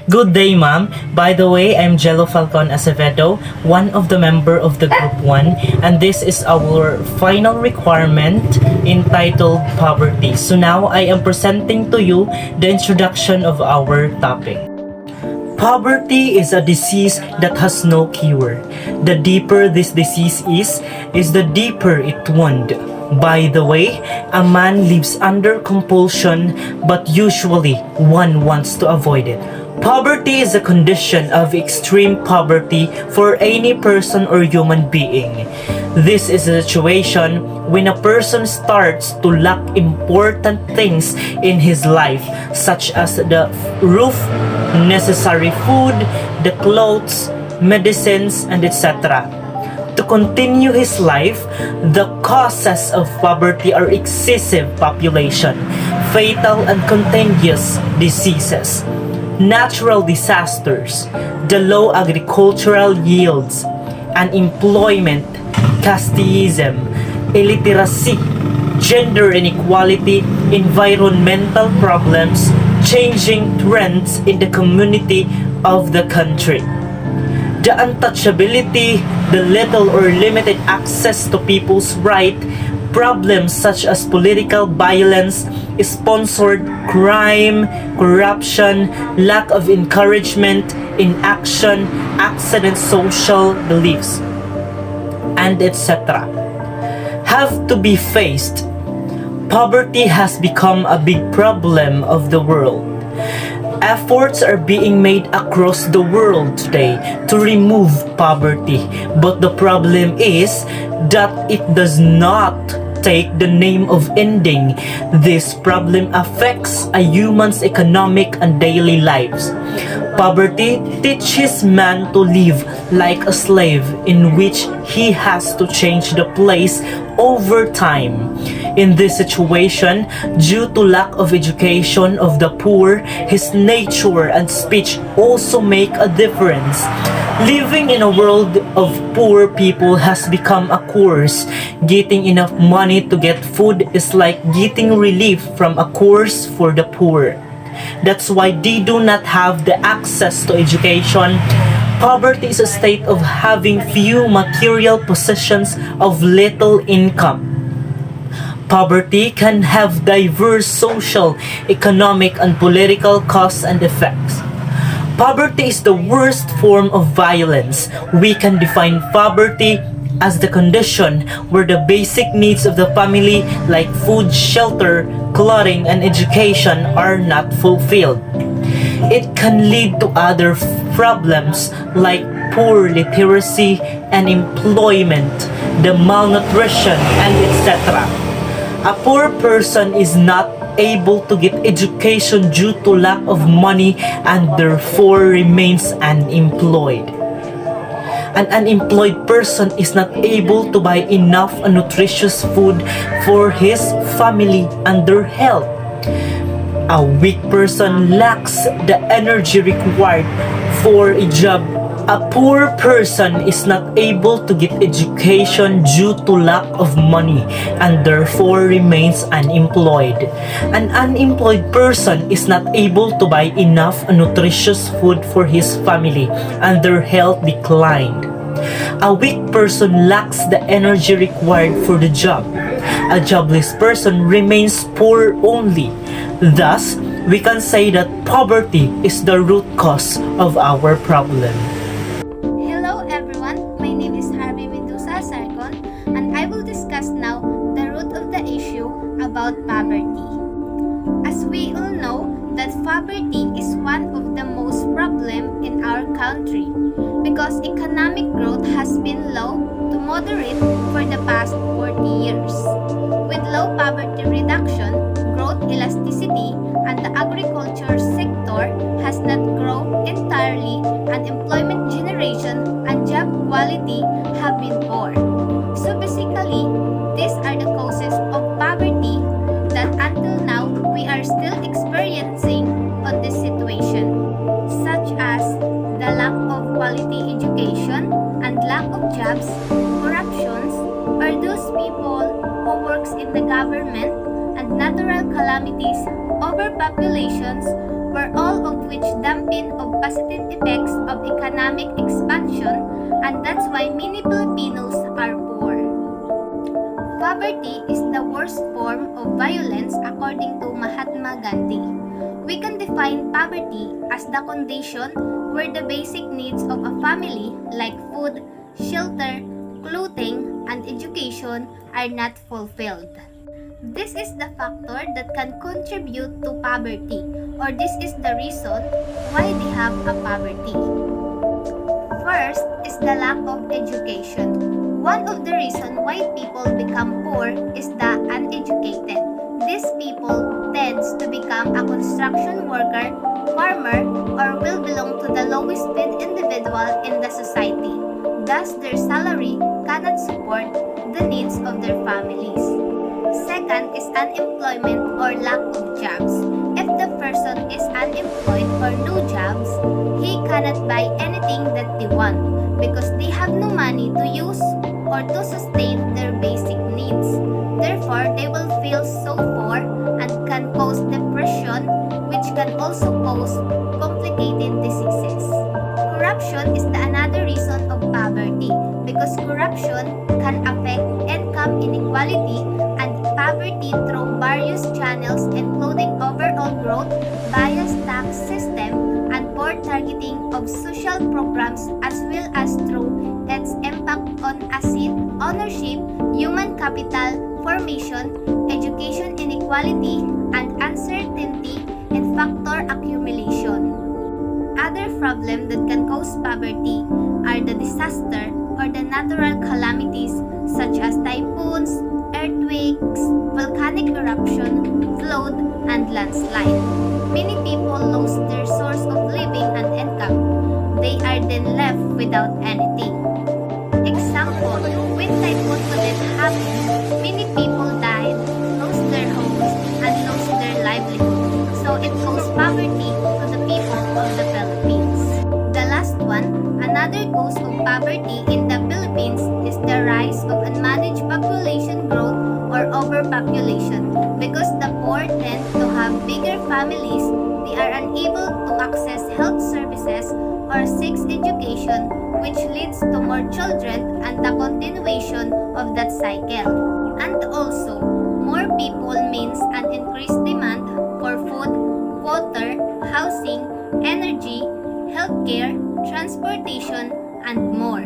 Good day, ma'am. By the way, I'm Jello Falcon Acevedo, one of the member of the Group 1, and this is our final requirement entitled Poverty. So now I am presenting to you the introduction of our topic. Poverty is a disease that has no cure. The deeper this disease is the deeper it wound. By the way, a man lives under compulsion, but usually one wants to avoid it. Poverty is a condition of extreme poverty for any person or human being. This is a situation when a person starts to lack important things in his life, such as the roof, necessary food, the clothes, medicines, and etc. To continue his life, the causes of poverty are excessive population, fatal and contagious diseases, natural disasters, the low agricultural yields, unemployment, casteism, illiteracy, gender inequality, environmental problems, changing trends in the community of the country. The untouchability, the little or limited access to people's right, problems such as political violence, sponsored crime, corruption, lack of encouragement, inaction, accident social beliefs, and etc. have to be faced. Poverty has become a big problem of the world. Efforts are being made across the world today to remove poverty, but the problem is that it does not take the name of ending. This problem affects a human's economic and daily lives. Poverty teaches man to live like a slave in which he has to change the place over time. In this situation, due to lack of education of the poor, his nature and speech also make a difference. Living in a world of poor people has become a curse. Getting enough money to get food is like getting relief from a curse for the poor. That's why they do not have the access to education. Poverty is a state of having few material possessions of little income. Poverty can have diverse social, economic, and political causes and effects. Poverty is the worst form of violence. We can define poverty as the condition where the basic needs of the family like food, shelter, clothing, and education are not fulfilled. It can lead to other problems like poor literacy and employment, the malnutrition, and etc. A poor person is not able to get education due to lack of money and therefore remains unemployed. An unemployed person is not able to buy enough nutritious food for his family and their health. A weak person lacks the energy required for a job. A poor person is not able to get education due to lack of money and therefore remains unemployed. An unemployed person is not able to buy enough nutritious food for his family and their health declined. A weak person lacks the energy required for the job. A jobless person remains poor only. Thus, we can say that poverty is the root cause of our problem. Hello everyone, my name is Rph and I will discuss now the root of the issue about poverty. As we all know that poverty is one of the most problem in our country because economic growth has been low to moderate for the past 40 years. With low poverty reduction, growth elasticity, and the agriculture sector has not grown entirely, and employment generation and job quality have been poor. So basically, these are the causes of poverty that until now we are still experiencing on this situation, such as the lack of quality education and lack of jobs, corruptions, or those people who works in the government, and natural calamities, overpopulations, were all of which dampen of positive effects of economic expansion, and that's why many Filipinos are poor. Poverty is the worst form of violence according to Mahatma Gandhi. We can define poverty as the condition where the basic needs of a family like food, shelter, clothing, and education are not fulfilled. This is the factor that can contribute to poverty, or this is the reason why they have a poverty. First is the lack of education. One of the reasons why people become poor is the uneducated. These people tends to become a construction worker, farmer, or will belong to the lowest paid individual in the society. Thus, their salary cannot support the needs of their families. Second is unemployment or lack of jobs. If the person is unemployed or no jobs, he cannot buy anything that they want because they have no money to use or to sustain their basic needs. Therefore, they will feel so poor and can cause depression, which can also cause complicated diseases. Corruption is another reason of poverty because corruption can affect income inequality and poverty through various channels including overall growth, biased tax system, and poor targeting of social programs as well as through its impact on asset ownership, human capital formation, education inequality, and uncertainty in factor accumulation. Other problems that can cause poverty are the disaster or the natural calamities such as typhoons, earthquakes, volcanic eruption, flood, and landslide. Many people lose their source of living and income. They are then left without anything. Example, when Typhoon Odette happened, many people died, lost their homes, and lost their livelihood. So it caused poverty to the people of the Philippines. The last one, another cause of poverty in the Philippines is the rise of unmanaged population growth or overpopulation. Because the poor tend to have bigger families, they are unable to access health services or seek education, which leads to more children and the continuation of that cycle. And also, more people means an increased demand for food, water, housing, energy, healthcare, transportation, and more.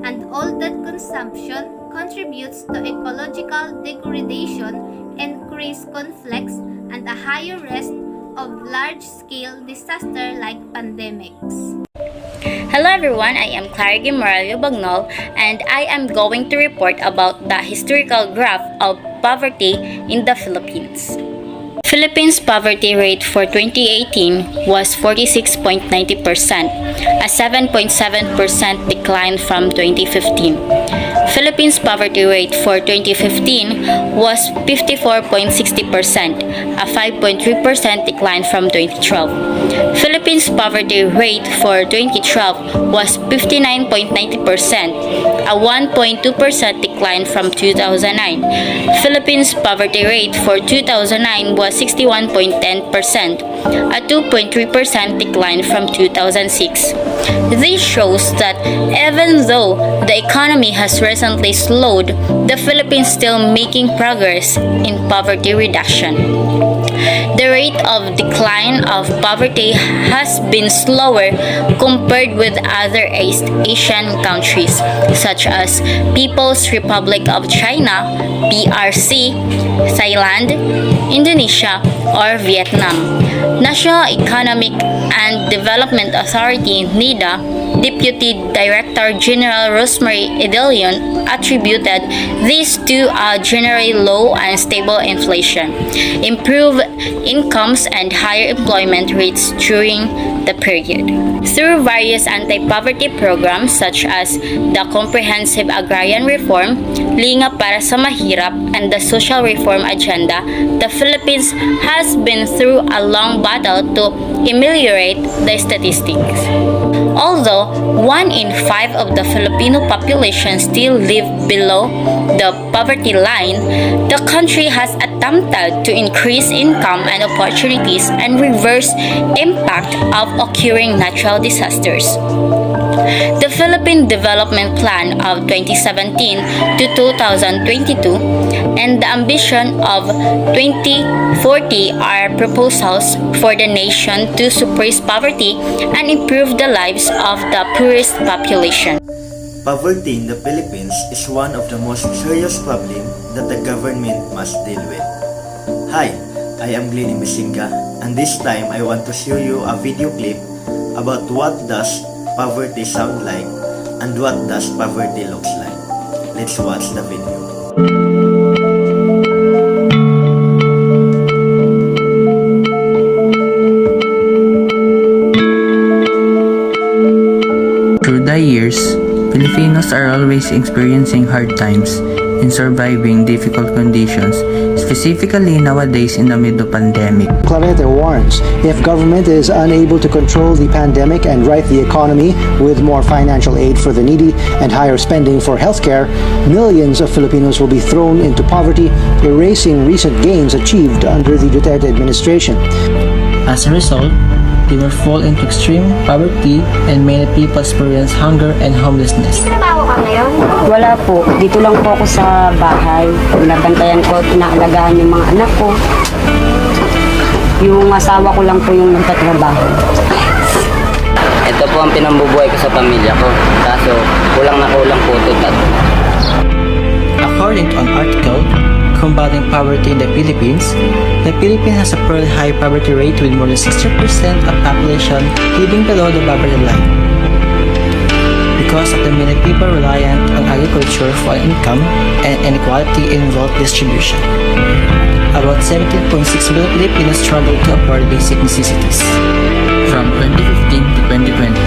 And all that consumption contributes to ecological degradation, increased conflicts, and a higher risk of large-scale disaster like pandemics. Hello everyone, I am Clarity Morales Bagnol and I am going to report about the historical graph of poverty in the Philippines. Philippines poverty rate for 2018 was 46.90%, a 7.7% decline from 2015. Philippines poverty rate for 2015 was 54.60%, a 5.3% decline from 2012. Philippines poverty rate for 2012 was 59.90%, a 1.2% decline from 2009. Philippines poverty rate for 2009 was 61.10%, a 2.3% decline from 2006. This shows that even though the economy has recently slowed, the Philippines still making progress in poverty reduction. The rate of decline of poverty has been slower compared with other East Asian countries such as People's Republic of China, PRC, Thailand, Indonesia, or Vietnam. National Economic and Development Authority NEDA Deputy Director General Rosemary Edelion attributed this to a generally low and stable inflation, improved incomes, and higher employment rates during the period. Through various anti-poverty programs such as the Comprehensive Agrarian Reform, Linga para sa Mahirap, and the Social Reform Agenda, the Philippines has been through a long battle to ameliorate the statistics. Although 1 in 5 of the Filipino population still live below the poverty line, the country has attempted to increase income and opportunities and reverse impact of occurring natural disasters. The Philippine Development Plan of 2017 to 2022 and the ambition of 2040 are proposals for the nation to suppress poverty and improve the lives of the poorest population. Poverty in the Philippines is one of the most serious problems that the government must deal with. Hi, I am Glenny Misinga, and this time I want to show you a video clip about what does poverty sound like and what does poverty looks like. Let's watch the video. Through the years, Filipinos are always experiencing hard times in surviving difficult conditions, specifically nowadays in the middle of pandemic. Clarete warns, if government is unable to control the pandemic and right the economy with more financial aid for the needy and higher spending for healthcare, millions of Filipinos will be thrown into poverty, erasing recent gains achieved under the Duterte administration. As a result, they will fall into extreme poverty and many people experience hunger and homelessness. Trabaho ka ngayon? Wala po. Dito lang po ako sa bahay. Pinabantayan ko, pinaalagaan yung mga anak ko. Yung asawa ko lang po yung nagtatrabaho. Ito po ang pinambubuhay ko sa pamilya ko. Kaso kulang na kulang po ito. According to an article, Combating Poverty in the Philippines has a fairly high poverty rate with more than 60% of population living below the poverty line. Because of the many people reliant on agriculture for income and inequality in wealth distribution. About 17.6 million Filipinos struggle to afford basic necessities. From 2015 to 2020,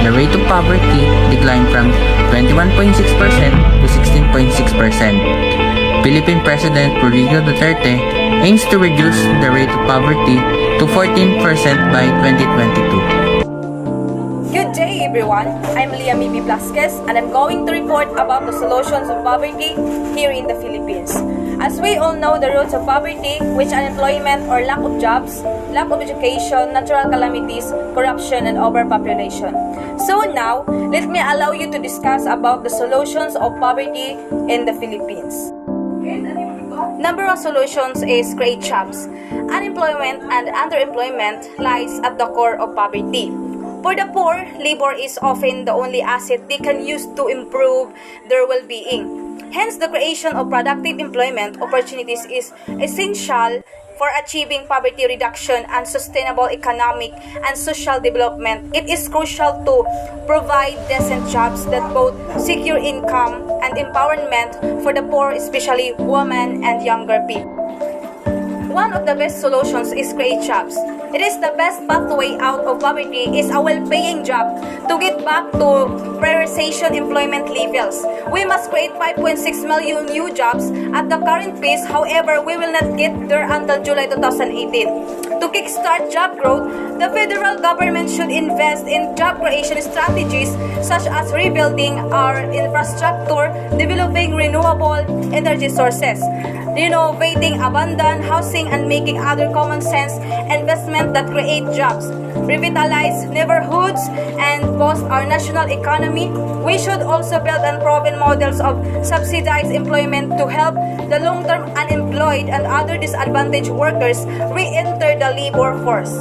the rate of poverty declined from 21.6% to 16.6%. Philippine President Rodrigo Duterte aims to reduce the rate of poverty to 14% by 2022. Good day everyone, I'm Leah Mimi Blasquez and I'm going to report about the solutions of poverty here in the Philippines. As we all know, the roots of poverty, which unemployment or lack of jobs, lack of education, natural calamities, corruption, and overpopulation. So now, let me allow you to discuss about the solutions of poverty in the Philippines. Number one solutions is create jobs. Unemployment and underemployment lies at the core of poverty. For the poor, labor is often the only asset they can use to improve their well-being. Hence, the creation of productive employment opportunities is essential for achieving poverty reduction and sustainable economic and social development. It is crucial to provide decent jobs that both secure income and empowerment for the poor, especially women and younger people. One of the best solutions is create jobs. It is the best pathway out of poverty is a well-paying job to get back to pre-recession employment levels. We must create 5.6 million new jobs at the current pace. However, we will not get there until July 2018. To kickstart job growth, the federal government should invest in job creation strategies such as rebuilding our infrastructure, developing renewable energy sources, renovating abandoned housing, and making other common sense investment that create jobs, revitalize neighborhoods, and boost our national economy. We should also build and proven models of subsidized employment to help the long-term unemployed and other disadvantaged workers re-enter the labor force.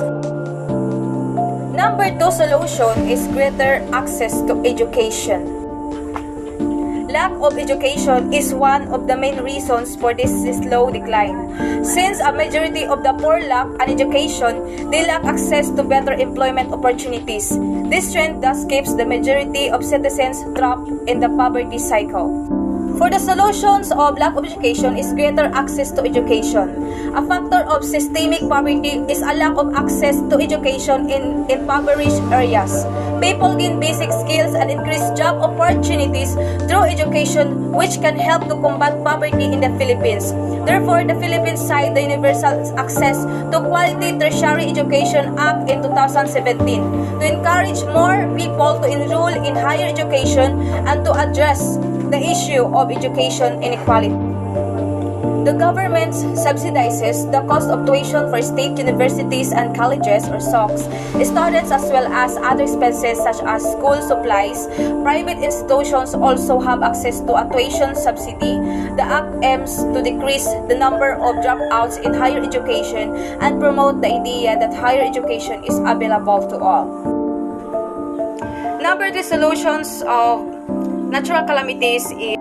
Number two solution is greater access to education. Lack of education is one of the main reasons for this slow decline. Since a majority of the poor lack an education, they lack access to better employment opportunities. This trend thus keeps the majority of citizens trapped in the poverty cycle. For the solutions of lack of education is greater access to education. A factor of systemic poverty is a lack of access to education in impoverished areas. people gain basic skills and increase job opportunities through education, which can help to combat poverty in the Philippines. Therefore, the Philippines signed the Universal Access to Quality Tertiary Education Act in 2017 to encourage more people to enroll in higher education and to address the issue of education inequality. The government subsidizes the cost of tuition for state universities and colleges or SOCs, students as well as other expenses such as school supplies. Private institutions also have access to a tuition subsidy. The act aims to decrease the number of dropouts in higher education and promote the idea that higher education is available to all. Number 2 solutions of natural calamities is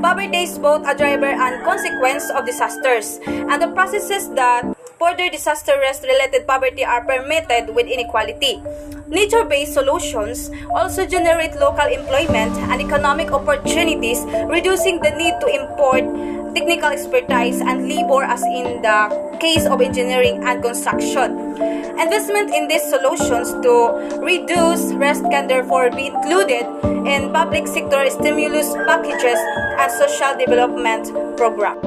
poverty is both a driver and consequence of disasters, and the processes that further disaster risk-related poverty are permitted with inequality. Nature-based solutions also generate local employment and economic opportunities, reducing the need to import technical expertise and labor as in the case of engineering and construction. Investment in these solutions to reduce risk can therefore be included in public sector stimulus packages and social development programs.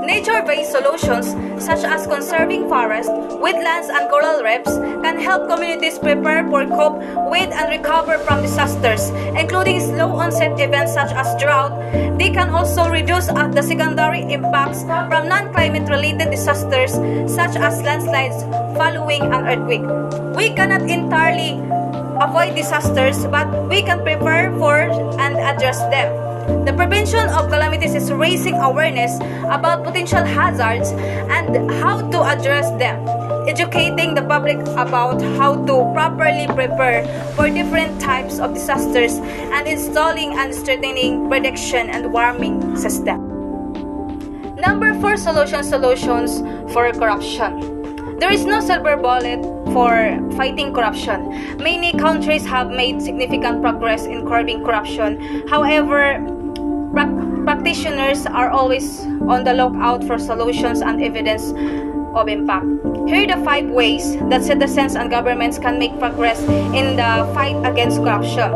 Nature-based solutions such as conserving forests, wetlands, and coral reefs can help communities prepare for cope with and recover from disasters, including slow onset events such as drought. They can also reduce the secondary impacts from non-climate related disasters such as landslides following an earthquake. We cannot entirely avoid disasters, but we can prepare for and address them. The prevention of calamities is raising awareness about potential hazards and how to address them, educating the public about how to properly prepare for different types of disasters, and installing and strengthening prediction and warning system. Number 4 solutions for corruption. There is no silver bullet for fighting corruption. Many countries have made significant progress in curbing corruption. However, practitioners are always on the lookout for solutions and evidence of impact. Here are the 5 ways that citizens and governments can make progress in the fight against corruption.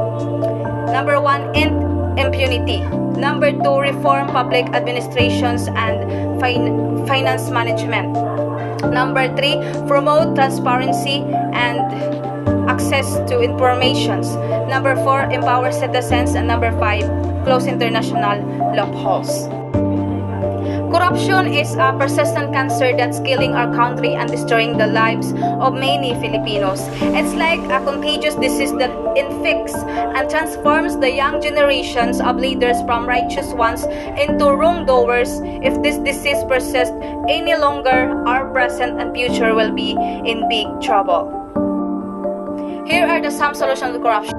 Number 1, end impunity. Number 2, reform public administrations and finance management. Number 3, promote transparency and access to information. Number 4, empower citizens. And number 5, close international loopholes. Corruption is a persistent cancer that's killing our country and destroying the lives of many Filipinos. It's like a contagious disease that infects and transforms the young generations of leaders from righteous ones into wrongdoers. If this disease persists any longer, our present and future will be in big trouble. Here are some solutions to corruption.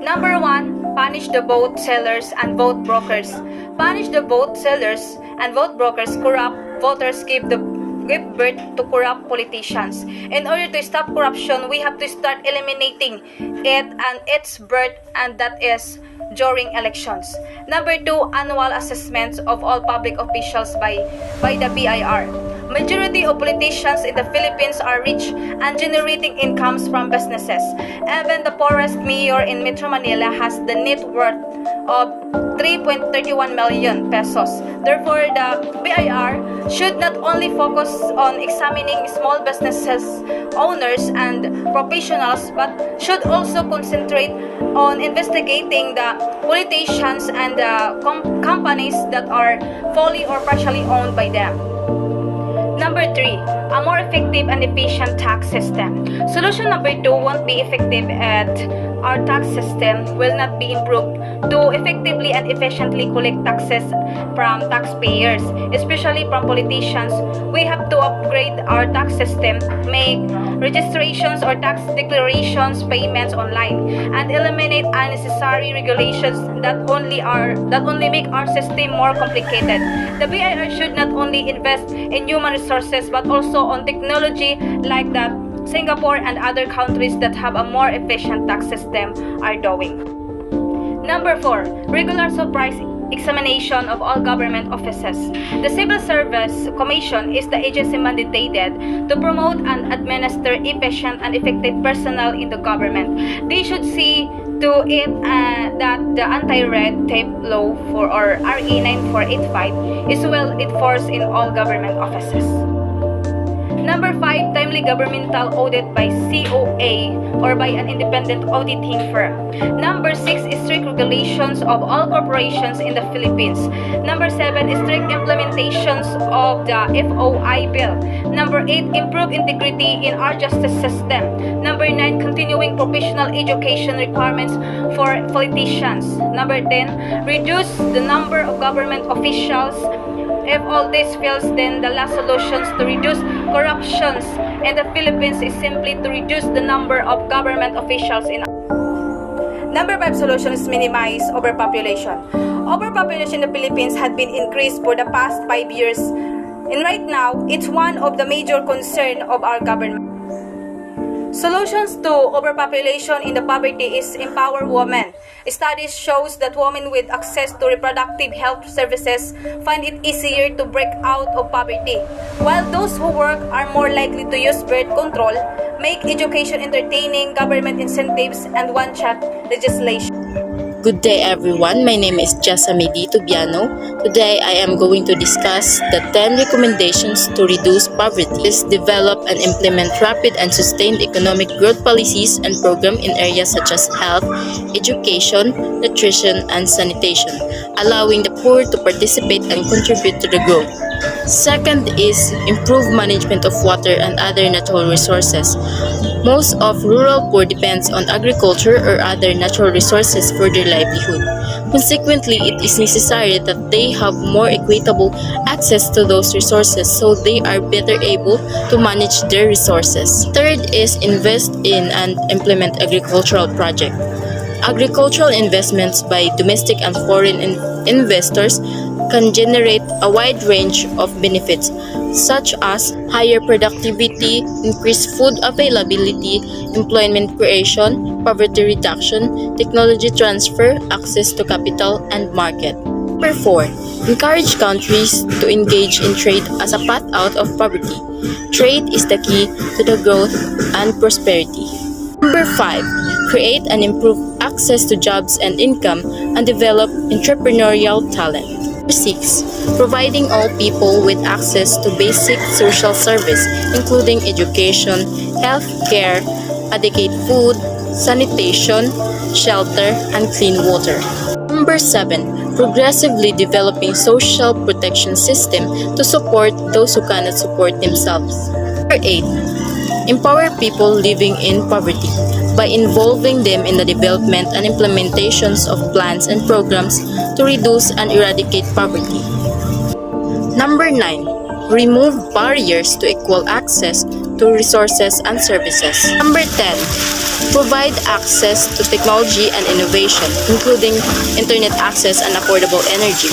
Number 1, punish the vote sellers and vote brokers. Punish the vote sellers and vote brokers. Corrupt voters give birth to corrupt politicians. In order to stop corruption, we have to start eliminating it and its birth, and that is during elections. Number 2, annual assessments of all public officials by the BIR. Majority of politicians in the Philippines are rich and generating incomes from businesses. Even the poorest mayor in Metro Manila has the net worth of 3.31 million pesos. Therefore, the BIR should not only focus on examining small businesses, owners, and professionals, but should also concentrate on investigating the politicians and the companies that are fully or partially owned by them. Number 3, a more effective and efficient tax system. Solution number 2 won't be effective at our tax system will not be improved to effectively and efficiently collect taxes from taxpayers, especially from politicians. We have to upgrade our tax system, make registrations or tax declarations payments online, and eliminate unnecessary regulations that only make our system more complicated. The BIR should not only invest in human resources but also on technology like that Singapore and other countries that have a more efficient tax system are doing. Number 4, regular surprise examination of all government offices. The Civil Service Commission is the agency mandated to promote and administer efficient and effective personnel in the government. They should see to it that the anti-red tape law or RE 9485 is well enforced in all government offices. Number 5, timely governmental audit by COA or by an independent auditing firm. Number 6 is strict regulations of all corporations in the Philippines. Number 7 is strict implementations of the FOI bill. Number 8, improve integrity in our justice system. Number 9, continuing professional education requirements for politicians. Number 10, reduce the number of government officials. If all this fails, then the last solutions to reduce corruptions in the Philippines is simply to reduce the number of government officials in. Number 5 solution is minimize overpopulation. Overpopulation in the Philippines had been increased for the past 5 years, and right now, it's one of the major concern of our government. Solutions to overpopulation in the poverty is empower women. Studies shows that women with access to reproductive health services find it easier to break out of poverty, while those who work are more likely to use birth control, make education entertaining, government incentives, and one-child legislation. Good day everyone, my name is Jasamidi Tubiano. Today I am going to discuss the 10 recommendations to reduce poverty. Develop and implement rapid and sustained economic growth policies and programs in areas such as health, education, nutrition, and sanitation, allowing the poor to participate and contribute to the growth. Second is improve management of water and other natural resources. Most of rural poor depends on agriculture or other natural resources for their livelihood. Consequently, it is necessary that they have more equitable access to those resources so they are better able to manage their resources. Third is invest in and implement agricultural projects. Agricultural investments by domestic and foreign investors can generate a wide range of benefits such as higher productivity, increased food availability, employment creation, poverty reduction, technology transfer, access to capital, and market. Number 4. Encourage countries to engage in trade as a path out of poverty. Trade is the key to the growth and prosperity. Number 5. Create and improve access to jobs and income and develop entrepreneurial talent. Number 6. Providing all people with access to basic social service, including education, health care, adequate food, sanitation, shelter, and clean water. Number 7. Progressively developing social protection system to support those who cannot support themselves. Number 8. Empower people living in poverty by involving them in the development and implementations of plans and programs to reduce and eradicate poverty. Number 9. Remove barriers to equal access to resources and services. Number 10. Provide access to technology and innovation, including internet access and affordable energy.